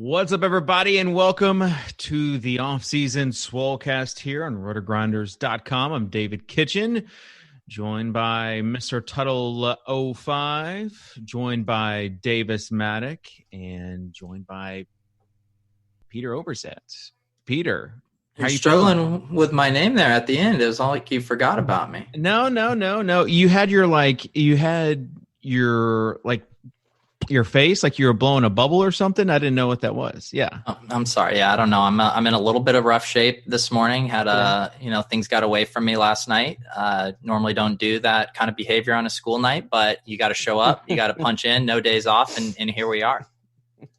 What's up, everybody, and welcome to the Offseason Swolecast here on rotogrinders.com. I'm David Kitchen, joined by Mr. Tuttle05, joined by Davis Maddock, and joined by Peter Overset. Peter, You're struggling with my name there at the end. It was all like you forgot about me. No. You had your face like you were blowing a bubble or something. I didn't know what that was. Yeah. Oh, I'm sorry. Yeah, I don't know. I'm in a little bit of rough shape this morning. Things got away from me last night. Normally don't do that kind of behavior on a school night, but you got to show up. You got to punch in. No days off, and here we are.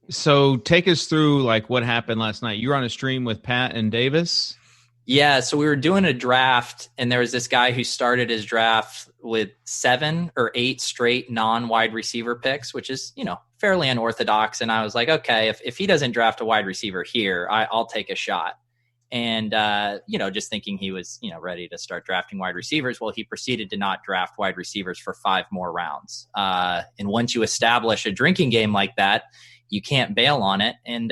So take us through like what happened last night. You were on a stream with Pat and Davis. Yeah, so we were doing a draft, and there was this guy who started his draft with 7 or 8 straight non-wide receiver picks, which is, fairly unorthodox. And I was like, okay, if he doesn't draft a wide receiver here, I'll take a shot. And, just thinking he was, ready to start drafting wide receivers. Well, he proceeded to not draft wide receivers for 5 more rounds. And once you establish a drinking game like that, you can't bail on it. And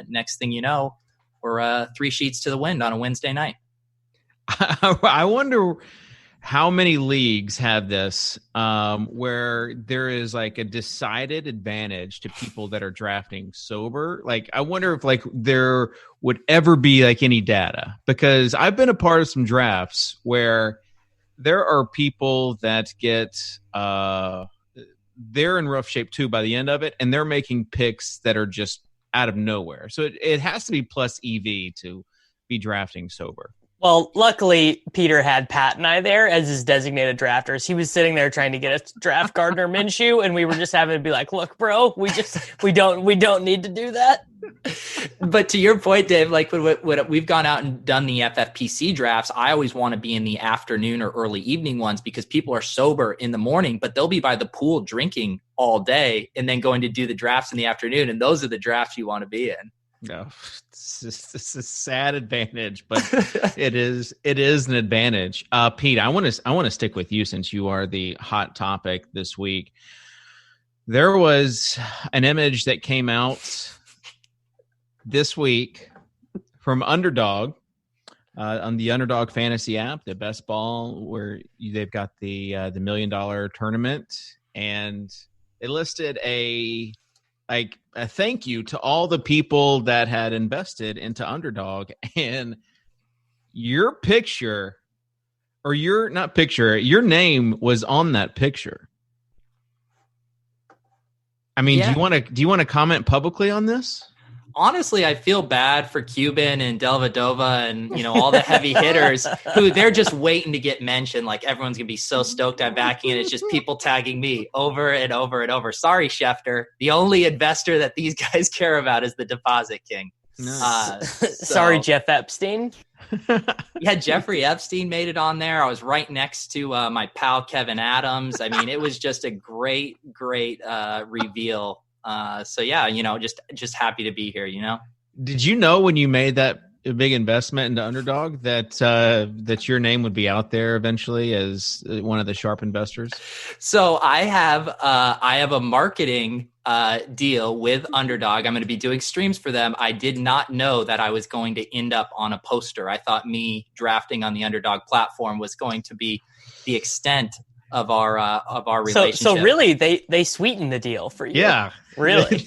next thing you know, we're 3 sheets to the wind on a Wednesday night. I wonder how many leagues have this where there is like a decided advantage to people that are drafting sober. Like, I wonder if like there would ever be like any data, because I've been a part of some drafts where there are people that get they're in rough shape too by the end of it, and they're making picks that are just out of nowhere. So it has to be plus EV to be drafting sober. Well, luckily, Peter had Pat and I there as his designated drafters. He was sitting there trying to get us to draft Gardner Minshew, and we were just having to be like, "Look, bro, we don't need to do that." But to your point, Dave, like when we've gone out and done the FFPC drafts, I always want to be in the afternoon or early evening ones because people are sober in the morning, but they'll be by the pool drinking all day and then going to do the drafts in the afternoon, and those are the drafts you want to be in. No, it's a sad advantage, but it is an advantage. Pete, I want to stick with you since you are the hot topic this week. There was an image that came out this week from Underdog on the Underdog Fantasy app, the best ball, where they've got the $1 million tournament, and they listed a thank you to all the people that had invested into Underdog, and your picture, or your name was on that picture. I mean, yeah. Do you want to comment publicly on this? Honestly, I feel bad for Cuban and Delvedova and, all the heavy hitters who they're just waiting to get mentioned. Like, everyone's going to be so stoked I'm backing it. It's just people tagging me over and over and over. Sorry, Schefter. The only investor that these guys care about is the deposit king. Nice. Sorry, Jeff Epstein. Yeah, Jeffrey Epstein made it on there. I was right next to my pal Kevin Adams. I mean, it was just a great reveal. Just happy to be here, Did you know when you made that big investment into Underdog that your name would be out there eventually as one of the sharp investors? So I have a marketing deal with Underdog. I'm going to be doing streams for them. I did not know that I was going to end up on a poster. I thought me drafting on the Underdog platform was going to be the extent of our relationship. So really, they sweetened the deal for you. Yeah, really.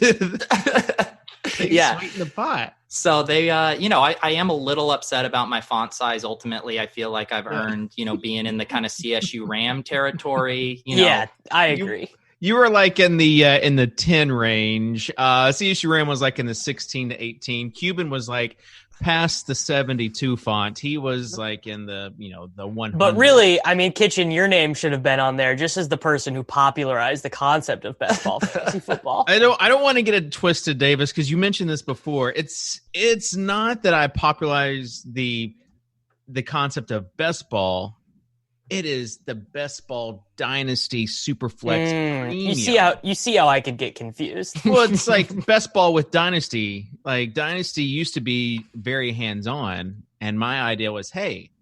Yeah, sweeten the pot. So they, I am a little upset about my font size. Ultimately, I feel like I've earned, being in the kind of CSU Ram territory. Yeah, I agree. You were like in the 10 range. CSU Ram was like in the 16 to 18. Cuban was like past the 72 font. He was like in the, the 100. But really, I mean, Kitchen, your name should have been on there just as the person who popularized the concept of best ball fantasy football. I don't want to get it twisted, Davis, because you mentioned this before. It's not that I popularized the concept of best ball. It is the best ball dynasty superflex premium. You see how I could get confused. Well, it's like best ball with dynasty. Like, dynasty used to be very hands-on, and my idea was, hey,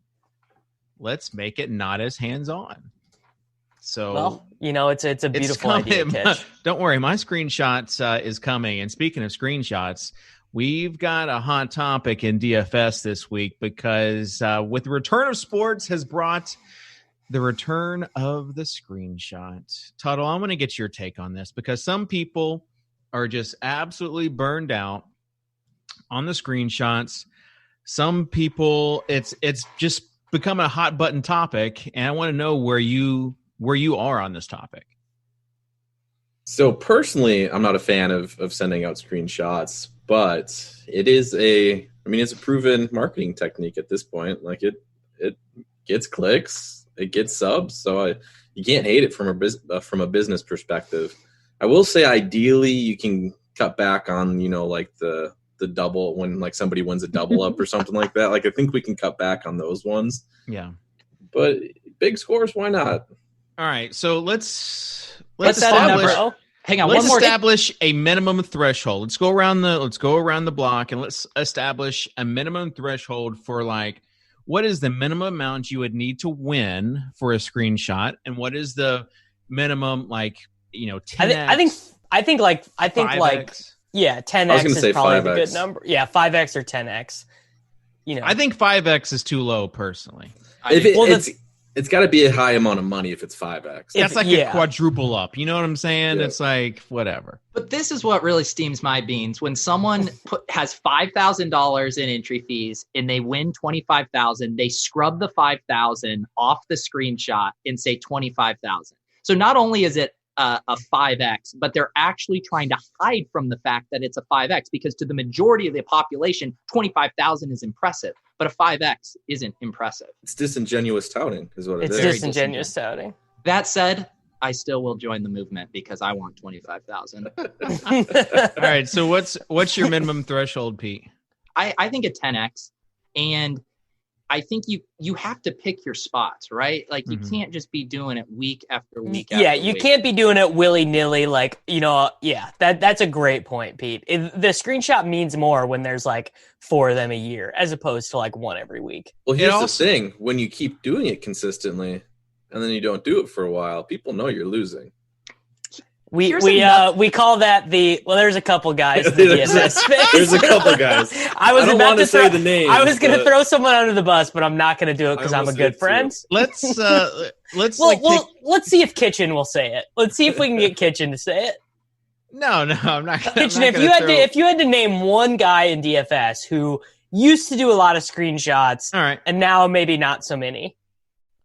let's make it not as hands-on. So, well, it's a beautiful idea, Kitch. Don't worry, my screenshots is coming. And speaking of screenshots, we've got a hot topic in DFS this week because with the return of sports has brought the return of the screenshot. Tuttle, I want to get your take on this because some people are just absolutely burned out on the screenshots. Some people, it's just become a hot button topic, and I want to know where you are on this topic. So personally, I'm not a fan of sending out screenshots, but it's a proven marketing technique at this point. Like it gets clicks, it gets subs, so you can't hate it from a business perspective. I will say, ideally, you can cut back on like the double when like somebody wins a double up or something like that. Like I think we can cut back on those ones. Yeah, but big scores, why not? All right, so let's establish. Hang on, let's establish a minimum threshold. Let's go around the block and let's establish a minimum threshold for like what is the minimum amount you would need to win for a screenshot, and what is the minimum 10x? I think 10x is probably 5x. a good number. Yeah, 5x or 10x. I think 5x is too low personally. It's got to be a high amount of money if it's 5x. That's like a quadruple up. You know what I'm saying? Yeah. It's like whatever. But this is what really steams my beans. When someone has $5,000 in entry fees and they win $25,000, they scrub the $5,000 off the screenshot and say $25,000. So not only is it a 5x, but they're actually trying to hide from the fact that it's a 5x, because to the majority of the population, 25,000 is impressive, but a 5x isn't impressive. It's disingenuous touting is what it is. It's disingenuous touting. That said, I still will join the movement because I want 25,000. All right, so what's your minimum threshold, Pete? I think a 10x, and I think you have to pick your spots, right? Like you can't just be doing it week after week. You can't be doing it willy-nilly. That's a great point, Pete. The screenshot means more when there's like 4 of them a year as opposed to like 1 every week. Well, here's the thing. When you keep doing it consistently and then you don't do it for a while, people know you're losing. We call that there's a couple guys in the DFS space. There's a couple guys. I don't want to say the names. I was going to throw someone under the bus, but I'm not going to do it because I'm a good friend. Let's see if Kitchen will say it. Let's see if we can get Kitchen to say it. No, I'm not. Kitchen, if you had to name one guy in DFS who used to do a lot of screenshots, all right, and now maybe not so many.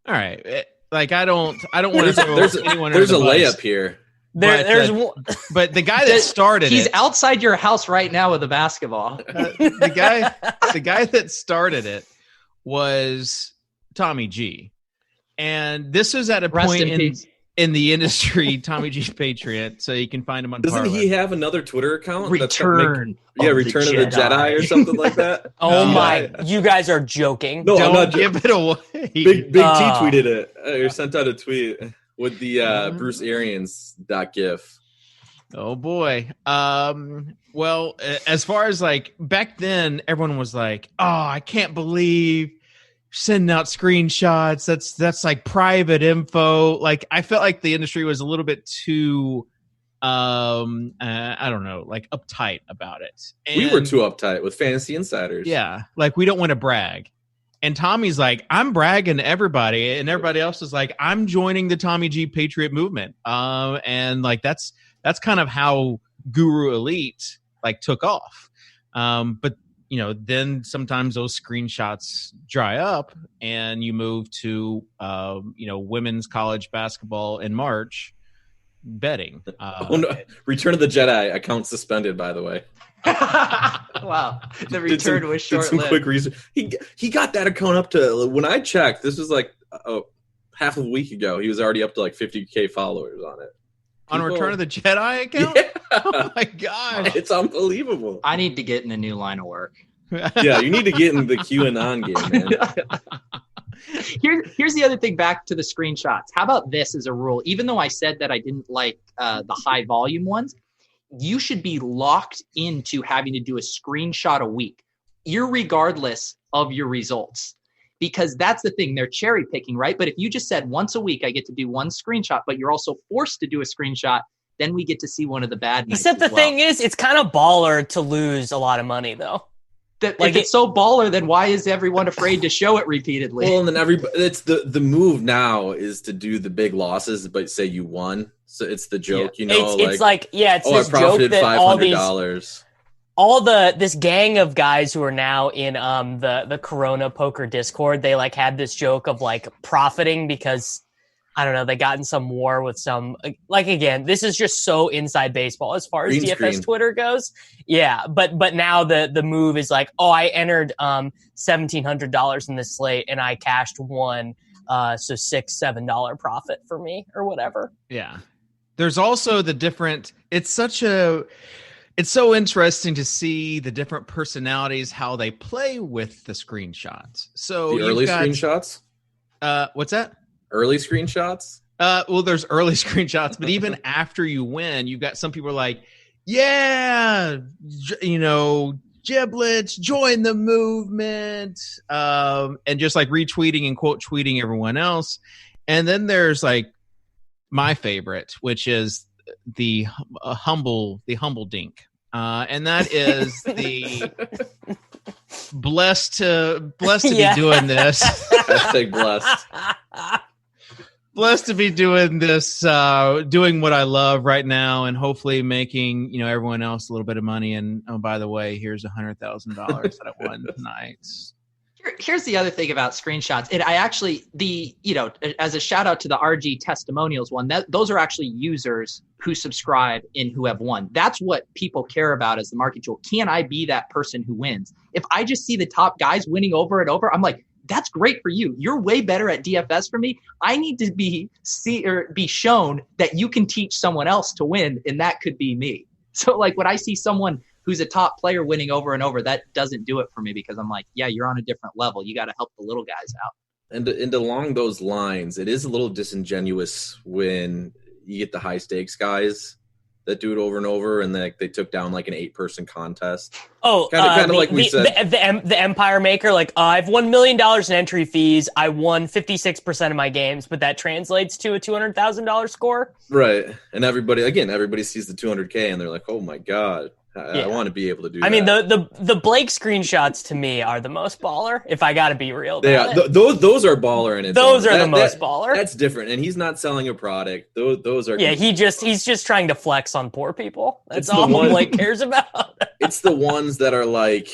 All right, like I don't want to throw anyone. There's under the a bus. layup here. But the guy that started he's outside your house right now with a basketball. The guy that started it was Tommy G. And this was at a point in the industry, Tommy G's Patriot, so you can find him on Doesn't Parlay. he have another Twitter account? Return of the Jedi or something like that? You guys are joking. No, I'm not give it away. Big T tweeted it or sent out a tweet with the Bruce Arians .gif. Oh boy. Well, as far as like back then, everyone was like, "Oh, I can't believe sending out screenshots. That's like private info." Like I felt like the industry was a little bit too, I don't know, like uptight about it. And we were too uptight with Fantasy Insiders. Yeah, like we don't want to brag. And Tommy's like, I'm bragging to everybody, and everybody else is like, I'm joining the Tommy G Patriot movement. And like that's kind of how Guru Elite like took off. But then sometimes those screenshots dry up, and you move to women's college basketball in March betting. Return of the Jedi account suspended, by the way. Wow, the return was short-lived. Did some quick research. He got that account up to, when I checked, this was like half of a week ago. He was already up to like 50K followers on it. On Return of the Jedi account? Yeah. Oh my gosh, it's unbelievable. I need to get in a new line of work. Yeah, you need to get in the QAnon game, man. Here's the other thing, back to the screenshots. How about this as a rule? Even though I said that I didn't like the high volume ones, you should be locked into having to do a screenshot a week, irregardless of your results. Because that's the thing, they're cherry picking, right? But if you just said once a week, I get to do one screenshot, but you're also forced to do a screenshot, then we get to see one of the bad nights. Except the thing is, it's kind of baller to lose a lot of money, though. If it's so baller, then why is everyone afraid to show it repeatedly? Well, and then it's the move now is to do the big losses, but say you won. So it's the joke, it's this I profited joke that $500. This gang of guys who are now in the Corona Poker Discord, they like had this joke of like profiting because I don't know, they got in some war with some, like, again, this is just so inside baseball as far as Green DFS screen. Twitter goes. Yeah. But now the move is like, oh, I entered $1,700 in this slate and I cashed one. So $6-7 profit for me or whatever. Yeah. There's also the different, it's so interesting to see the different personalities, how they play with the screenshots. So the early screenshots? What's that? Early screenshots? Well, there's early screenshots, but even after you win, you've got some people are like, yeah, giblets, join the movement, and just like retweeting and quote tweeting everyone else. And then there's like my favorite, which is the humble dink. And that is the blessed to be doing this. Hashtag blessed. Blessed to be doing this, doing what I love right now, and hopefully making everyone else a little bit of money. And oh, by the way, here's $100,000 that I won tonight. Here's the other thing about screenshots. And I actually, as a shout out to the RG testimonials one, those are actually users who subscribe and who have won. That's what people care about as the market tool. Can I be that person who wins? If I just see the top guys winning over and over, I'm like, that's great for you. You're way better at DFS for me. I need to be shown that you can teach someone else to win, and that could be me. So like when I see someone who's a top player winning over and over, that doesn't do it for me because I'm like, yeah, you're on a different level. You got to help the little guys out. And along those lines, it is a little disingenuous when you get the high stakes guys that do it over and over, and they took down like an 8-person contest. Oh, kind of like we said, the Empire Maker. Like I've won $1 million in entry fees. I won 56% of my games, but that translates to a $200,000 score. Right, and everybody sees the 200K, and they're like, "Oh my god, I want to be able to do." I mean, the Blake screenshots to me are the most baller. If I got to be real, those are baller, and those are the most baller. That's different, and he's not selling a product. Those are he's just trying to flex on poor people. That's all Blake cares about. It's the ones that are like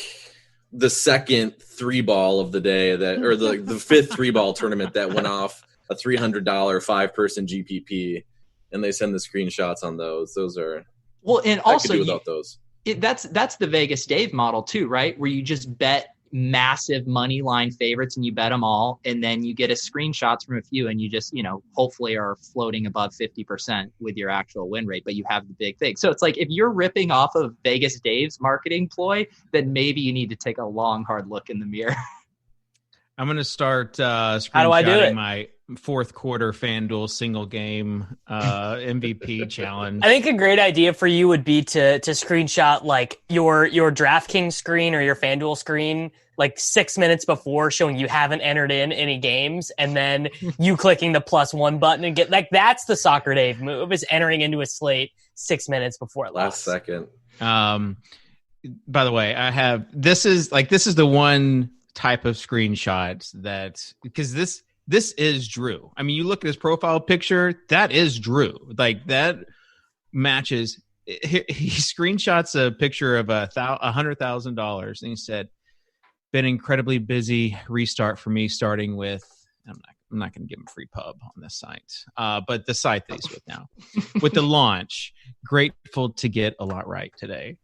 the second 3-ball of the day or the fifth 3-ball tournament that went off a $300 5-person GPP, and they send the screenshots on those. Those are and also I could do without those. That's the Vegas Dave model too, right? Where you just bet massive money line favorites and you bet them all, and then you get screenshots from a few, and you just hopefully are floating above 50% with your actual win rate, but you have the big thing. So it's like if you're ripping off of Vegas Dave's marketing ploy, then maybe you need to take a long hard look in the mirror. I'm going to start screenshotting How do I do it? My fourth quarter FanDuel single game MVP challenge. I think a great idea for you would be to screenshot like your DraftKings screen or your FanDuel screen like 6 minutes before, showing you haven't entered in any games, and then you clicking the +1 button and get like that's the Soccer Dave move, is entering into a slate 6 minutes before it last second. By the way, this is the one type of screenshots that, because this is Drew. I mean, you look at his profile picture, that is Drew. Like that matches. He screenshots a picture of $100,000, and he said, "Been incredibly busy. Restart for me, starting with." I'm not going to give him free pub on this site, but the site that he's with now, with the launch. Grateful to get a lot right today.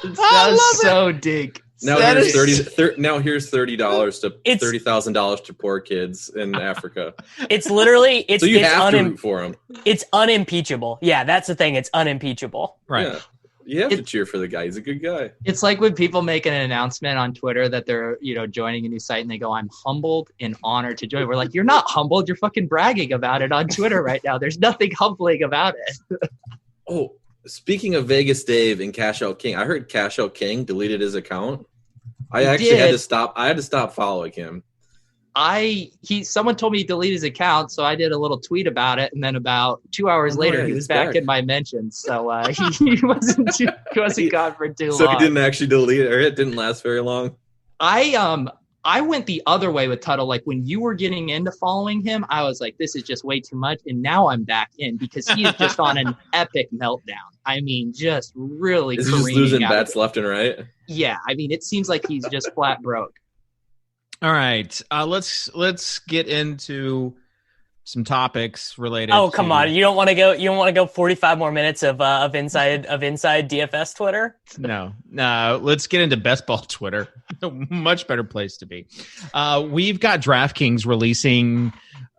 That's so dig. Now here's $30 to $30,000 to poor kids in Africa. It's literally so you have to root for him. It's unimpeachable. Yeah, that's the thing. It's unimpeachable. Right. Yeah. You have to cheer for the guy. He's a good guy. It's like when people make an announcement on Twitter that they're, joining a new site, and they go, "I'm humbled and honored to join." We're like, you're not humbled. You're fucking bragging about it on Twitter right now. There's nothing humbling about it. Oh, speaking of Vegas Dave and Cash Out King, I heard Cash Out King deleted his account. I actually had to stop. I had to stop following him someone told me he deleted his account, so I did a little tweet about it, and then about 2 hours later, he was back in my mentions. So he wasn't gone for too long. So he didn't actually delete it, or it didn't last very long. I went the other way with Tuttle. Like when you were getting into following him, I was like, this is just way too much. And now I'm back in because he is just on an epic meltdown. I mean, just really is he just losing bets left and right? Yeah, I mean, it seems like he's just flat broke. All right, let's get into some topics related. Oh, come on! You don't want to go. You don't want to go 45 more minutes of inside DFS Twitter. No. Let's get into best ball Twitter. Much better place to be. We've got DraftKings releasing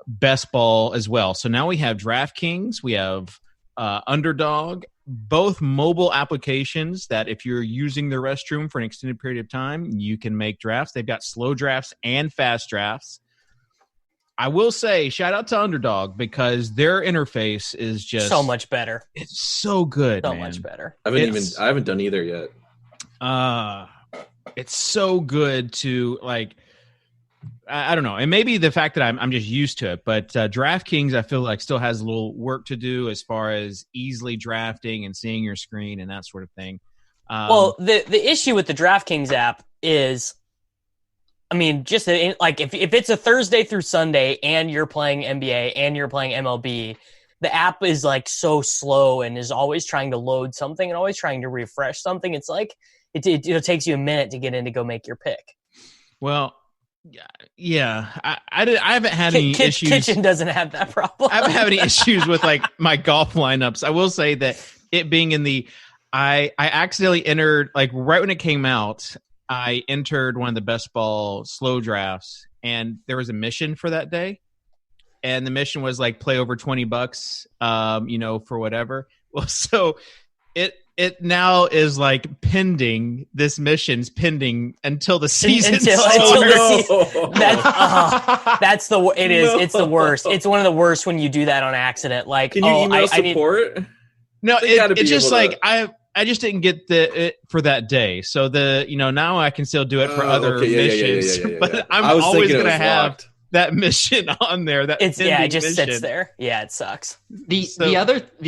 best ball as well. So now we have DraftKings. We have Underdog. Both mobile applications that if you're using the restroom for an extended period of time, you can make drafts. They've got slow drafts and fast drafts. I will say, shout out to Underdog because their interface is just so much better. It's so good, so much better. I haven't done either yet. It's so good to like. I don't know, and maybe the fact that I'm just used to it, but DraftKings I feel like still has a little work to do as far as easily drafting and seeing your screen and that sort of thing. Well, the issue with the DraftKings app is, I mean, just like if it's a Thursday through Sunday and you're playing NBA and you're playing MLB, the app is like so slow and is always trying to load something and always trying to refresh something. It's like it takes you a minute to get in to go make your pick. Well. Yeah, I haven't had any issues. Kitchen doesn't have that problem. I haven't had any issues with like my golf lineups. I will say that it being in the, I accidentally entered like right when it came out. I entered one of the best ball slow drafts, and there was a mission for that day, and the mission was like play over $20, for whatever. Well, so it now is like pending. This mission's pending until the season starts. That's the it is. No. It's the worst. It's one of the worst when you do that on accident. Like, can you email support? No, it's just like I just didn't get it for that day. So now I can still do it for other missions. Yeah. But I'm always going to have that mission on there. That it just mission. Sits there. Yeah, it sucks. The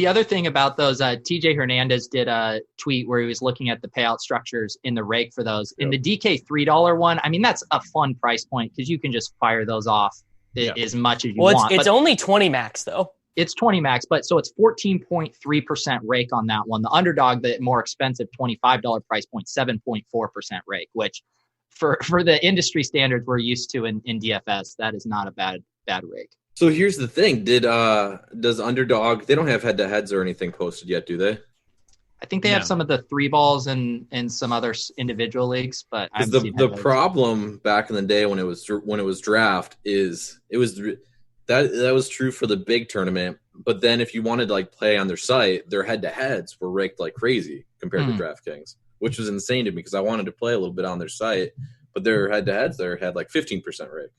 other thing about those, TJ Hernandez did a tweet where he was looking at the payout structures in the rake for those. In the DK $3 one, I mean that's a fun price point because you can just fire those off as much as you want. It's only 20 max though. It's 20 max, but so it's 14.3% rake on that one. The Underdog, the more expensive $25 price point, 7.4% rake, which for the industry standards we're used to in DFS, that is not a bad rake. So here's the thing: does Underdog? They don't have head-to-heads or anything posted yet, do they? I think they have some of the 3-balls and some other individual leagues, but the problem back in the day when it was draft is it was that was true for the big tournament. But then if you wanted to like play on their site, their head-to-heads were raked like crazy compared to DraftKings, which was insane to me because I wanted to play a little bit on their site, but their head-to-heads there had like 15% rake.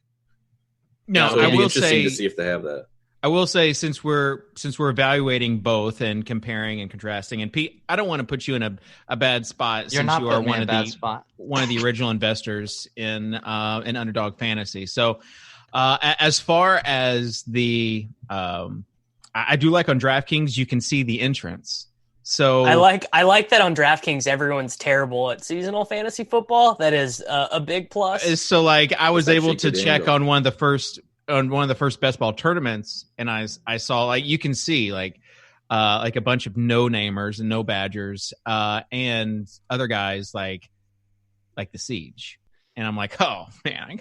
No, so I will interesting say to see if they have that. I will say since we're evaluating both and comparing and contrasting, and Pete, I don't want to put you in a bad spot since you are one of the original investors in Underdog Fantasy. So as far as the I do like on DraftKings, you can see the entrance. So I like that on DraftKings everyone's terrible at seasonal fantasy football. That is a big plus. So like I was able to check on one of the first best ball tournaments, and I saw like you can see like a bunch of no namers and no badgers and other guys like the Siege. And I'm like, oh man,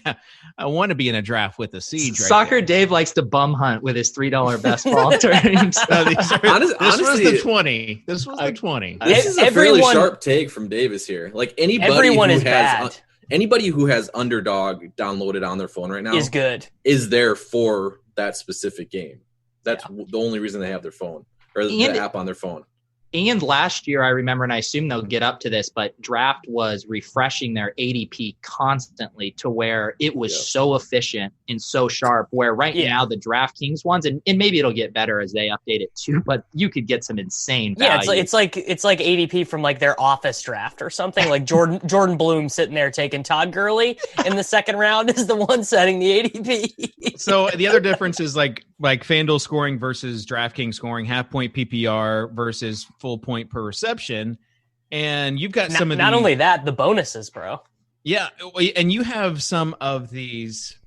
I want to be in a draft with the Siege. Soccer Dave likes to bum hunt with his $3 best ball teams. This was the 20. This was the 20. This is a fairly sharp take from Davis here. Like anybody who has Underdog downloaded on their phone right now is good. Is there for that specific game. That's the only reason they have their phone or the app on their phone. And last year, I remember, and I assume they'll get up to this, but Draft was refreshing their ADP constantly to where it was so efficient and so sharp, where now the DraftKings ones, and maybe it'll get better as they update it too, but you could get some insane value. Yeah, it's like ADP from like their office draft or something. Like Jordan Bloom sitting there taking Todd Gurley in the second round is the one setting the ADP. So the other difference is like FanDuel scoring versus DraftKings scoring, half point PPR versus full point per reception. And you've got some of not only that, the bonuses, bro. Yeah. And you have some of these,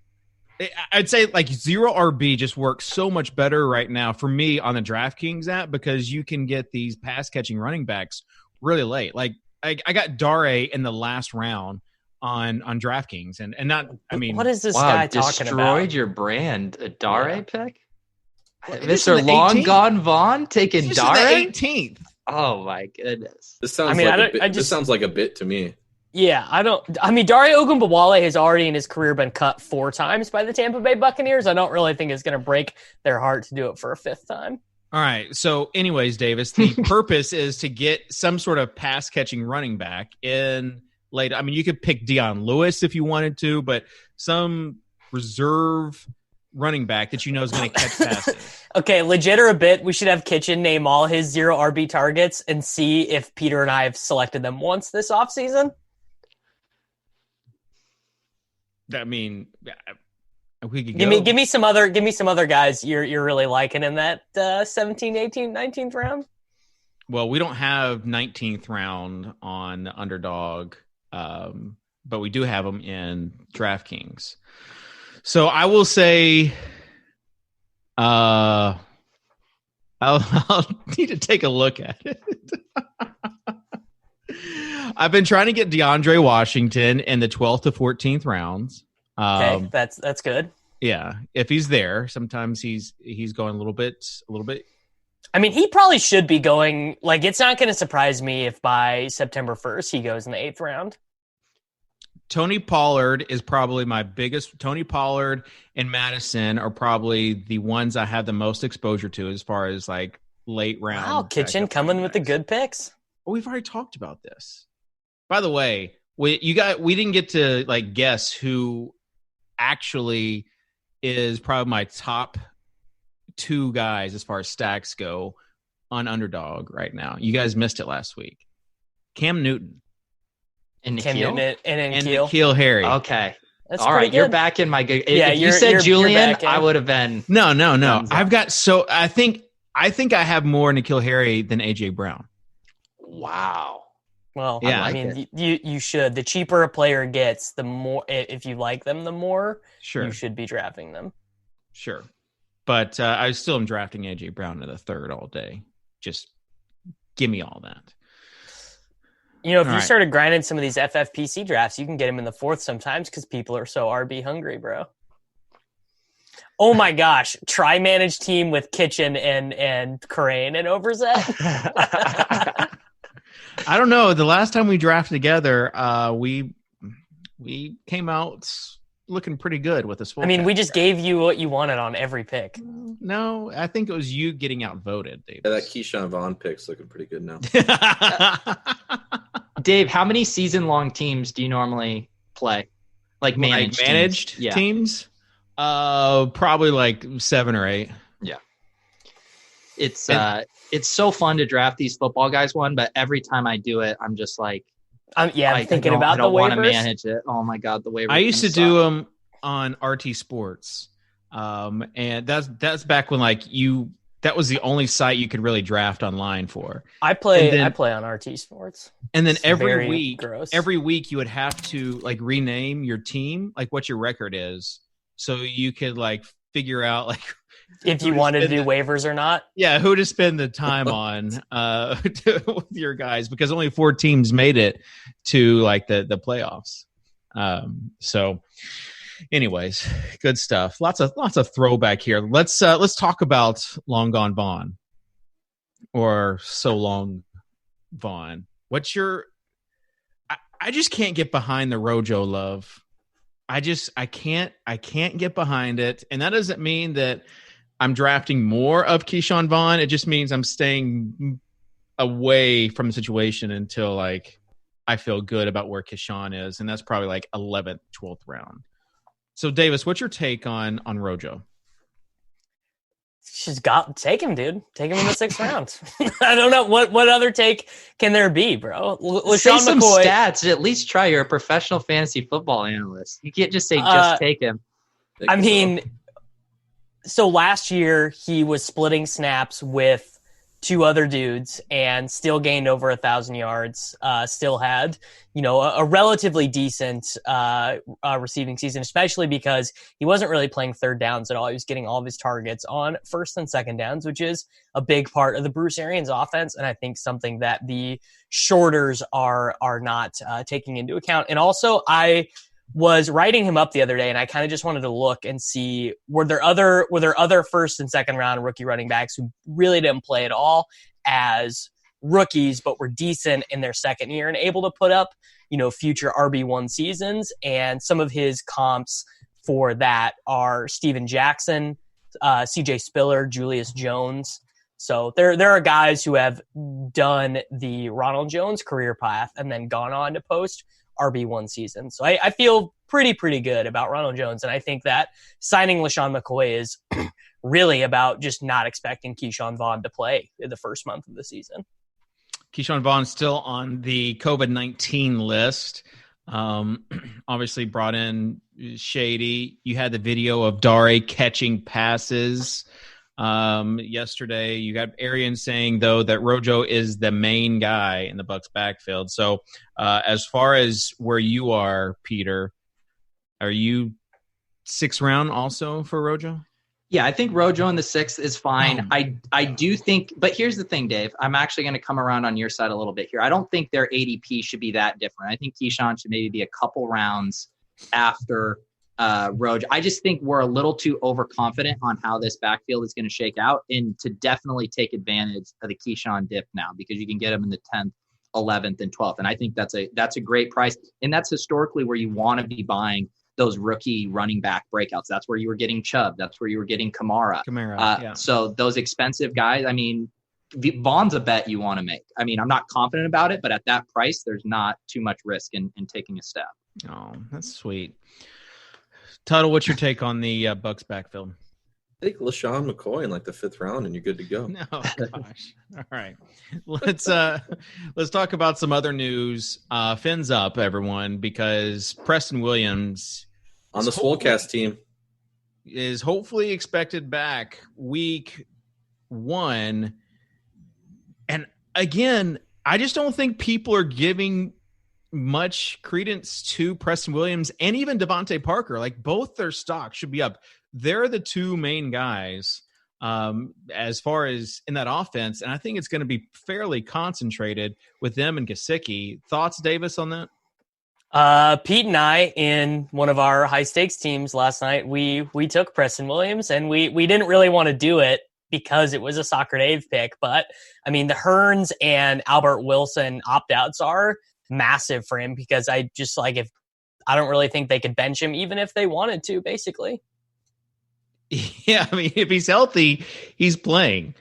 I'd say like zero RB just works so much better right now for me on the DraftKings app because you can get these pass catching running backs really late. Like I got Dare in the last round on DraftKings and not, I mean, what is this guy talking about? Destroyed your brand, a Dare pick? Well, Mr. Long Gone Vaughn taking Dare? 18th. Oh my goodness. This sounds this sounds like a bit to me. Yeah, Dare Ogunbowale has already in his career been cut 4 times by the Tampa Bay Buccaneers. I don't really think it's going to break their heart to do it for a 5th time. All right. So anyways, Davis, the purpose is to get some sort of pass catching running back in late. I mean, you could pick Deion Lewis if you wanted to, but some reserve running back that you know is going to catch passes. Okay, legit or a bit, we should have Kitchen name all his 0 RB targets and see if Peter and I have selected them once this offseason. I mean, we could go. Give me some other guys you're really liking in that 17th, 18th, 19th round. Well, we don't have 19th round on the Underdog, but we do have them in DraftKings. So I will say, I'll need to take a look at it. I've been trying to get DeAndre Washington in the 12th to 14th rounds. Okay, that's good. Yeah, if he's there, sometimes he's going a little bit. I mean, he probably should be going. Like, it's not going to surprise me if by September 1st he goes in the 8th round. Tony Pollard is probably my biggest. Tony Pollard and Madison are probably the ones I have the most exposure to as far as like late round. Wow, Kitchen coming with the good picks. Well, we've already talked about this. By the way, we didn't get to like guess who actually is probably my top 2 guys as far as stacks go on Underdog right now. You guys missed it last week. Cam Newton. And N'Keal? And N'Keal Harry. Okay. That's all right. good. You're back in my good. Yeah, if you said Julian, I would have been. No. I've got I think I have more N'Keal Harry than AJ Brown. Wow. Well, yeah, I mean, you should. The cheaper a player gets, the more, if you like them, the more you should be drafting them. Sure. But I still am drafting AJ Brown in the 3rd all day. Just give me all that. You know, if you started grinding some of these FFPC drafts, you can get them in the 4th sometimes because people are so RB hungry, bro. Oh my gosh. Try manage team with Kitchen and Crane and Overzet. I don't know. The last time we drafted together, we came out looking pretty good with this. I mean, we just gave you what you wanted on every pick. No, I think it was you getting outvoted, Dave. Yeah, that Keyshawn Vaughn pick's looking pretty good now. Dave, how many season-long teams do you normally play? Like managed teams? Probably like 7 or 8. Yeah. It's so fun to draft these football guys but every time I do it, I'm just like, I'm thinking about the waivers. I don't want to manage it. Oh my God, the waivers. I used to do them on RT Sports, and that's back when that was the only site you could really draft online for. I play on RT Sports, and then every week you would have to like rename your team, like what your record is, so you could like figure out like. If you wanted to do waivers or not. Yeah, who to spend the time on with your guys, because only 4 teams made it to like the playoffs. So anyways, good stuff. Lots of throwback here. Let's talk about Long Gone Vaughn, or So Long Vaughn. What's your I just can't get behind the Rojo love. I can't get behind it. And that doesn't mean that I'm drafting more of Keyshawn Vaughn. It just means I'm staying away from the situation until like I feel good about where Keyshawn is, and that's probably like 11th, 12th round. So Davis, what's your take on Rojo? She's got take him, dude. Take him in the 6th round. I don't know what other take can there be, bro. Say LaShawn some McCoy, stats. At least try. You're a professional fantasy football analyst. You can't just say just take him. I mean, so last year he was splitting snaps with 2 other dudes and still gained over 1,000 yards. Still had, a relatively decent receiving season, especially because he wasn't really playing third downs at all. He was getting all of his targets on first and second downs, which is a big part of the Bruce Arians offense, and I think something that the shorters are not taking into account. And also, I was writing him up the other day, and I kind of just wanted to look and see were there other first and second round rookie running backs who really didn't play at all as rookies, but were decent in their second year and able to put up, future RB1 seasons. And some of his comps for that are Steven Jackson, CJ Spiller, Julius Jones. So there are guys who have done the Ronald Jones career path and then gone on to post RB1 season. So I feel pretty good about Ronald Jones. And I think that signing LaShawn McCoy is really about just not expecting Keyshawn Vaughn to play in the first month of the season. Keyshawn Vaughn still on the COVID-19 list. Obviously brought in Shady. You had the video of Dare catching passes yesterday. You got Arian saying, though, that Rojo is the main guy in the Bucs backfield. So as far as where you are, Peter, are you 6th round also for Rojo? Yeah, I think Rojo in the 6th is fine. I do think, but here's the thing, Dave. I'm actually going to come around on your side a little bit here. I don't think their ADP should be that different. I think Keyshawn should maybe be a couple rounds after Rojo. I just think we're a little too overconfident on how this backfield is going to shake out, and to definitely take advantage of the Keyshawn dip now, because you can get him in the 10th, 11th, and 12th. And I think that's a great price. And that's historically where you want to be buying those rookie running back breakouts. That's where you were getting Chubb. That's where you were getting Kamara. Yeah. So those expensive guys, I mean, Vaughn's a bet you want to make. I mean, I'm not confident about it, but at that price, there's not too much risk in taking a step. Oh, that's sweet. Tuttle, what's your take on the Bucs backfield? Take LaShawn McCoy in like the 5th round and you're good to go. No, gosh. All right. Let's talk about some other news. Fins up, everyone, because Preston Williams on the Swolecast team is hopefully expected back week 1. And again, I just don't think people are giving much credence to Preston Williams and even Devontae Parker. Like, both their stocks should be up. They're the 2 main guys as far as in that offense, and I think it's going to be fairly concentrated with them and Gesicki. Thoughts, Davis, on that? Pete and I, in one of our high stakes teams last night, we took Preston Williams, and we didn't really want to do it because it was a Soccer Dave pick. But I mean, the Hearns and Albert Wilson opt-outs are massive for him, because I just I don't really think they could bench him even if they wanted to, basically. Yeah, I mean, if he's healthy, he's playing.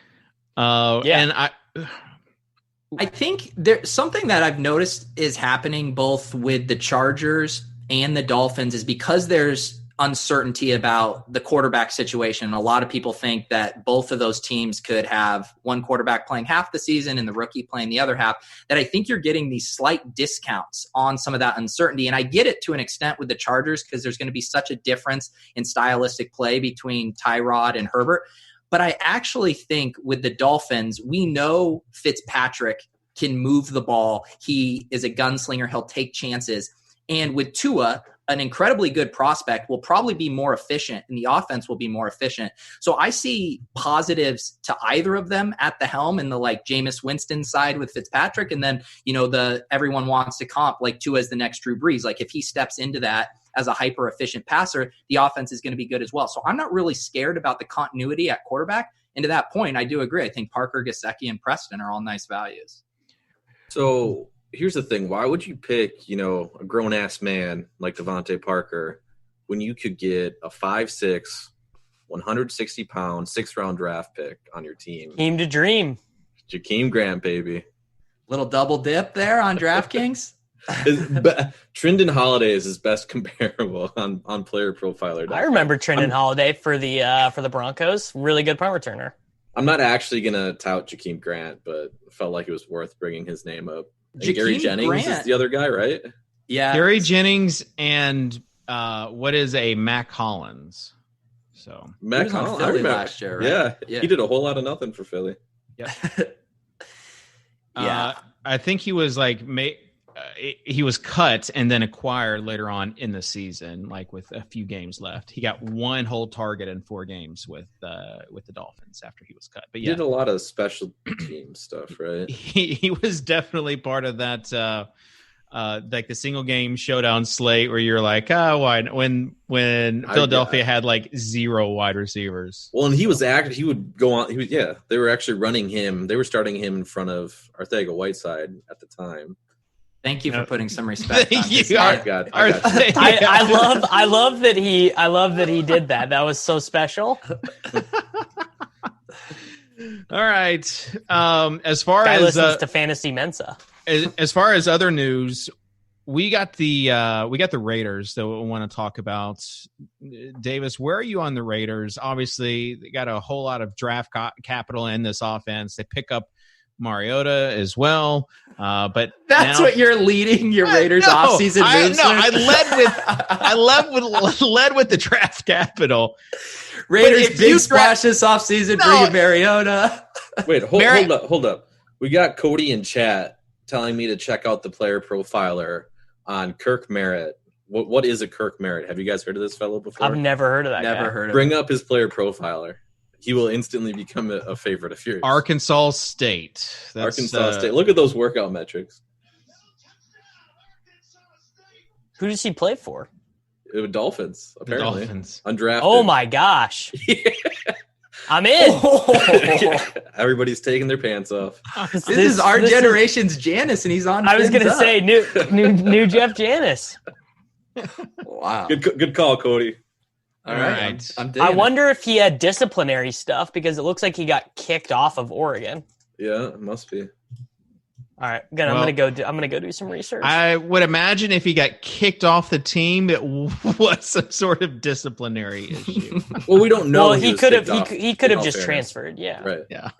And I think there's something that I've noticed is happening both with the Chargers and the Dolphins is because there's uncertainty about the quarterback situation. A lot of people think that both of those teams could have one quarterback playing half the season and the rookie playing the other half, that I think you're getting these slight discounts on some of that uncertainty. And I get it to an extent with the Chargers because there's going to be such a difference in stylistic play between Tyrod and Herbert. But I actually think with the Dolphins, we know Fitzpatrick can move the ball. He is a gunslinger. He'll take chances. And with Tua, an incredibly good prospect, will probably be more efficient, and the offense will be more efficient. So I see positives to either of them at the helm, in the like Jameis Winston side with Fitzpatrick, and then, the everyone wants to comp like Tua as the next Drew Brees. Like, if he steps into that as a hyper efficient passer, the offense is going to be good as well. So I'm not really scared about the continuity at quarterback. And to that point, I do agree. I think Parker, Gesicki, and Preston are all nice values. So here's the thing. Why would you pick, a grown-ass man like Devontae Parker when you could get a 5'6", 160-pound, 6th-round draft pick on your team? Team to dream. Jakeem Grant, baby. Little double dip there on DraftKings. Trindon Holiday is his best comparable on Player Profiler. I remember Trindon Holiday for the Broncos. Really good punt returner. I'm not actually gonna tout Jakeem Grant, but felt like it was worth bringing his name up. And Gary Jennings is the other guy, right? Yeah, Gary Jennings and what is a Mac Hollins? So Mac Hollins, I remember last year, right? Yeah, he did a whole lot of nothing for Philly. Yep. Yeah, I think he was like he was cut and then acquired later on in the season, like with a few games left. He got one whole target in 4 games with the Dolphins after he was cut. But yeah, he did a lot of special team stuff, right? He was definitely part of that, like the single game showdown slate where you're like, oh, why? When Philadelphia had like 0 wide receivers. Well, and he would go on. They were actually running him. They were starting him in front of Arcega-Whiteside at the time. Thank you for putting some respect on his I name. got I love that he did that. That was so special. All right. As far Guy as listens to Fantasy Mensa. as far as other news, we got the Raiders that we want to talk about. Davis, where are you on the Raiders? Obviously, they got a whole lot of draft capital in this offense. They pick up Mariota as well, but that's what you're leading your Raiders offseason moves. I led with the draft capital. Raiders big splash this offseason, bringing Mariota. Wait, hold up. We got Cody in chat telling me to check out the Player Profiler on Kirk Merritt. What is a Kirk Merritt? Have you guys heard of this fellow before? I've never heard of that. Never heard of Bring up his Player Profiler. He will instantly become a favorite of yours. Arkansas State. Arkansas State. Look at those workout metrics. Who does he play for? Dolphins, apparently. Dolphins. Undrafted. Oh my gosh. I'm in. Everybody's taking their pants off. This is our generation's Janis, and he's on. I was going to say new Jeff Janis. Wow. Good call, Cody. All right. I wonder if he had disciplinary stuff because it looks like he got kicked off of Oregon. Yeah, it must be. All right, I'm gonna go do some research. I would imagine if he got kicked off the team, it was some sort of disciplinary issue. Well, we don't know. Well, he could have just transferred. Yeah. Right. Yeah.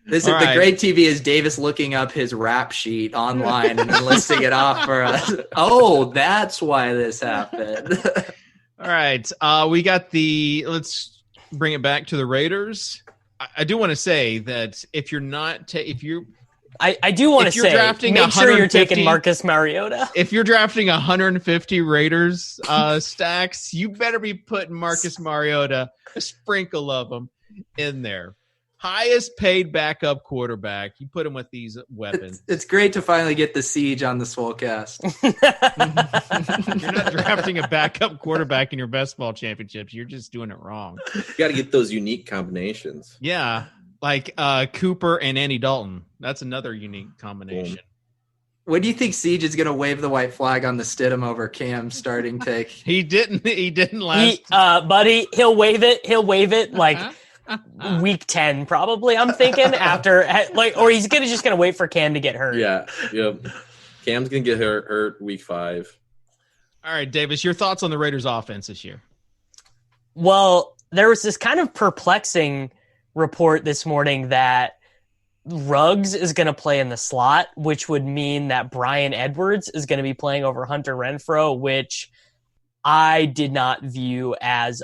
The great TV is Davis looking up his rap sheet online and then listing it off for us. Oh, that's why this happened. All right. We got let's bring it back to the Raiders. I do want to say that if you're not, I do want to say, drafting make sure you're taking Marcus Mariota. If you're drafting 150 Raiders stacks, you better be putting Marcus Mariota, a sprinkle of them, in there. Highest paid backup quarterback. You put him with these weapons. It's great to finally get the siege on the Swolecast. You're not drafting a backup quarterback in your best ball championships. You're just doing it wrong. You got to get those unique combinations. Yeah, like Cooper and Andy Dalton. That's another unique combination. When do you think Siege is going to wave the white flag on the Stidham over Cam starting take? He didn't last. Buddy, he'll wave it like week 10 probably. I'm thinking after or he's just gonna wait for Cam to get hurt. Yeah. Cam's gonna get hurt week 5. All right, Davis, your thoughts on the Raiders offense this year? Well, there was this kind of perplexing report this morning that Ruggs is going to play in the slot, which would mean that Bryan Edwards is going to be playing over Hunter Renfrow, which I did not view as